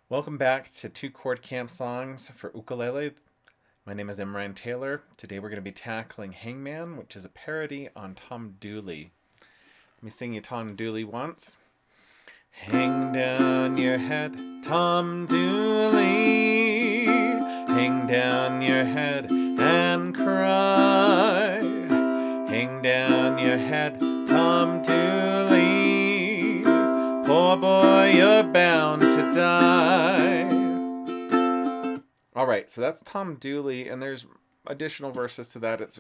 Welcome back to Two Chord Camp Songs for Ukulele. My name is Imran Taylor. Today we're going to be tackling Hangman, which is a parody on Tom Dooley. Let me sing you Tom Dooley once. Hang down your head, Tom Dooley. Hang down your head and cry. Hang down your head, Tom Dooley. Poor boy, you're bound to die. All right, so that's Tom Dooley, and there's additional verses to that. It's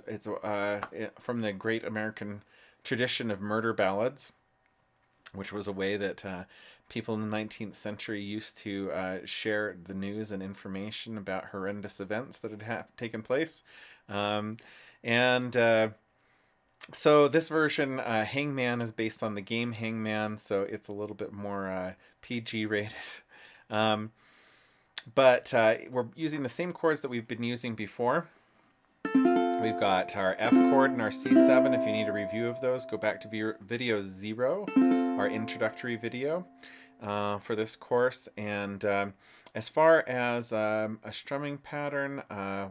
from the great American tradition of murder ballads, which was a way that people in the 19th century used to share the news and information about horrendous events that had taken place. And so this version, Hangman, is based on the game Hangman, so it's a little bit more PG rated. But we're using the same chords that we've been using before. We've got our F chord and our C7. If you need a review of those, go back to video 0, our introductory video for this course. And as far as a strumming pattern,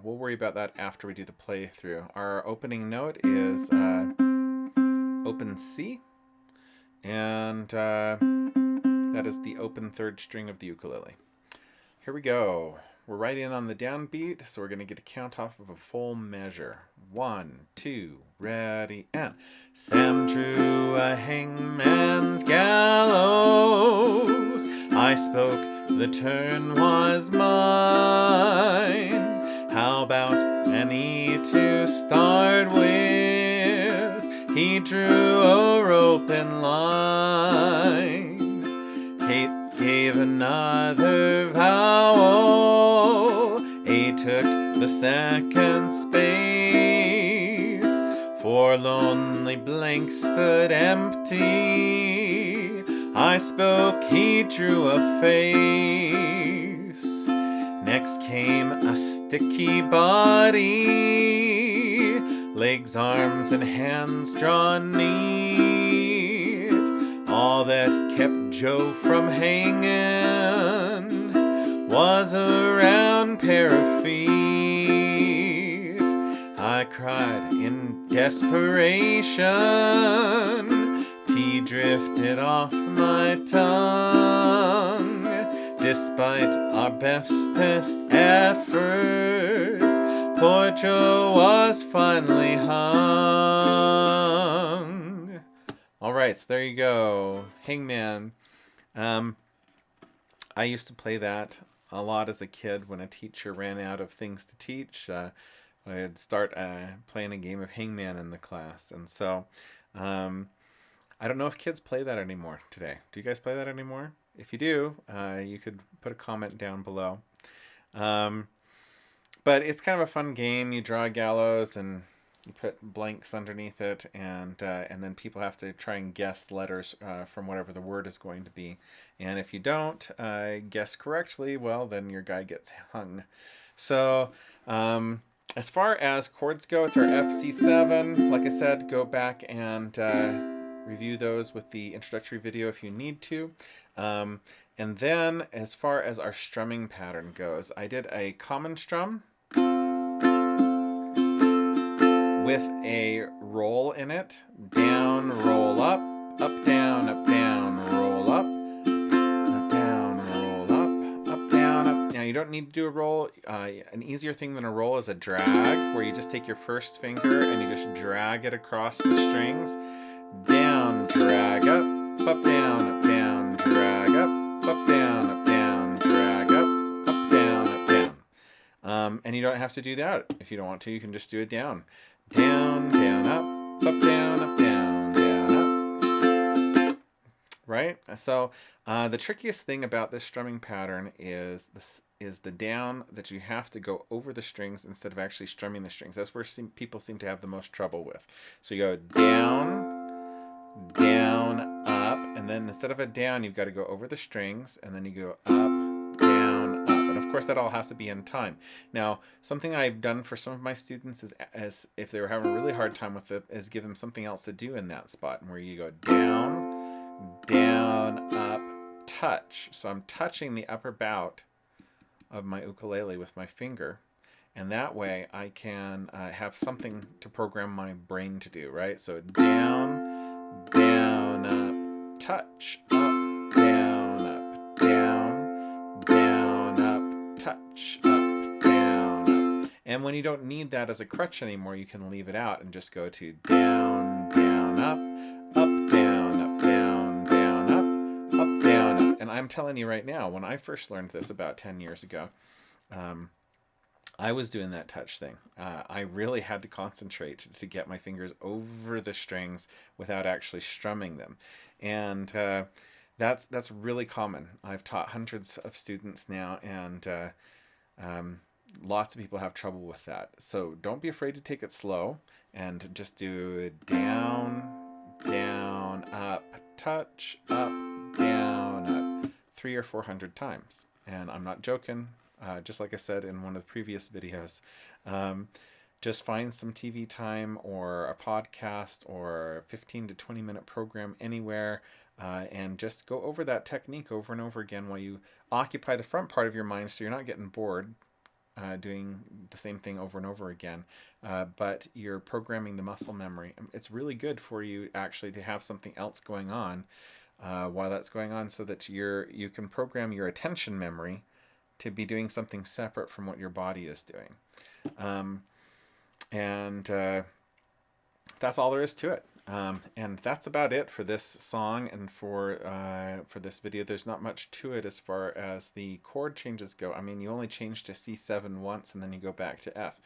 we'll worry about that after we do the playthrough. Our opening note is open C, and that is the open third string of the ukulele. Here we go. We're right in on the downbeat, so we're going to get a count off of a full measure. 1, 2, ready, and Sam drew a hangman's gallows. I spoke, the turn was mine. How about any to start with? He drew a rope in line. Kate gave another vowel. A took the second space. 4 lonely blanks stood empty. I spoke, he drew a face. Next came a sticky body. Legs, arms, and hands drawn neat. All that kept Joe from hanging was a round pair of feet. I cried in desperation. Tea drifted off my tongue. Despite our bestest efforts, poor Joe was finally hung. All right, so there you go, Hangman. I used to play that a lot as a kid when a teacher ran out of things to teach. I'd start playing a game of Hangman in the class. And so I don't know if kids play that anymore today. Do you guys play that anymore? If you do, you could put a comment down below. But it's kind of a fun game. You draw a gallows and you put blanks underneath it, and then people have to try and guess letters from whatever the word is going to be. And if you don't guess correctly, well, then your guy gets hung. So as far as chords go, it's our F, C7. Like I said, go back and review those with the introductory video if you need to. And then as far as our strumming pattern goes, I did a common strum with a roll in it. Down, roll up, down, roll up, down, roll up, down, up. Now you don't need to do a roll. An easier thing than a roll is a drag, where you just take your first finger and you just drag it across the strings. Down, drag up, down, drag up, down, drag up, down. And you don't have to do that if you don't want to. You can just do it down. Down, down, up, down, up. Right? So the trickiest thing about this strumming pattern is the down, that you have to go over the strings instead of actually strumming the strings. That's where people seem to have the most trouble with. So you go down, down, up, and then instead of a down, you've got to go over the strings, and then you go up, down, up. And of course, that all has to be in time. Now, something I've done for some of my students is, as if they were having a really hard time with it, is give them something else to do in that spot, where you go down, down, up, touch. So I'm touching the upper bout of my ukulele with my finger. And that way I can have something to program my brain to do, right? So down, down, up, touch, up, down, down, up, touch, up, down, up. And when you don't need that as a crutch anymore, you can leave it out and just go to down, down, up, down, up, down, down, up, down, up. And I'm telling you right now, when I first learned this about 10 years ago, I was doing that touch thing. I really had to concentrate to get my fingers over the strings without actually strumming them. And that's really common. I've taught hundreds of students now, and lots of people have trouble with that. So don't be afraid to take it slow and just do down, down, up, touch, up, down, up, 300 or 400 times. And I'm not joking. Just like I said in one of the previous videos, just find some TV time or a podcast or a 15 to 20 minute program anywhere, and just go over that technique over and over again while you occupy the front part of your mind so you're not getting bored doing the same thing over and over again, but you're programming the muscle memory. It's really good for you actually to have something else going on while that's going on, so that you can program your attention memory to be doing something separate from what your body is doing. And that's all there is to it. And that's about it for this song and for this video. There's not much to it as far as the chord changes go. I mean, you only change to C7 once and then you go back to F.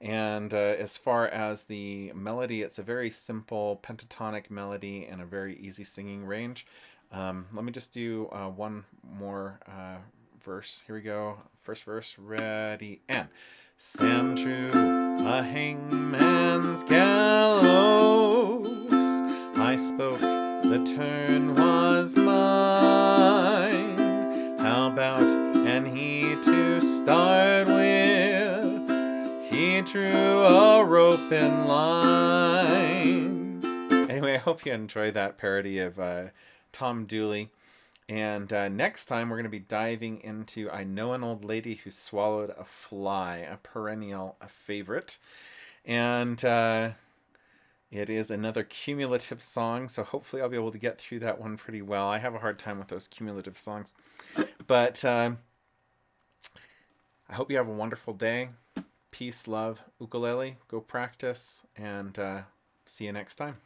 And as far as the melody, it's a very simple pentatonic melody and a very easy singing range. Let me just do one more verse. Here we go. First verse. Ready, and Sam True, a hangman's gallows. I spoke, the turn was mine. How about and he to start with? He drew a rope in line. Anyway, I hope you enjoy that parody of Tom Dooley. And next time we're going to be diving into I Know an Old Lady Who Swallowed a Fly, a perennial favorite. And it is another cumulative song, so hopefully I'll be able to get through that one pretty well. I have a hard time with those cumulative songs. But I hope you have a wonderful day. Peace, love, ukulele. Go practice, and see you next time.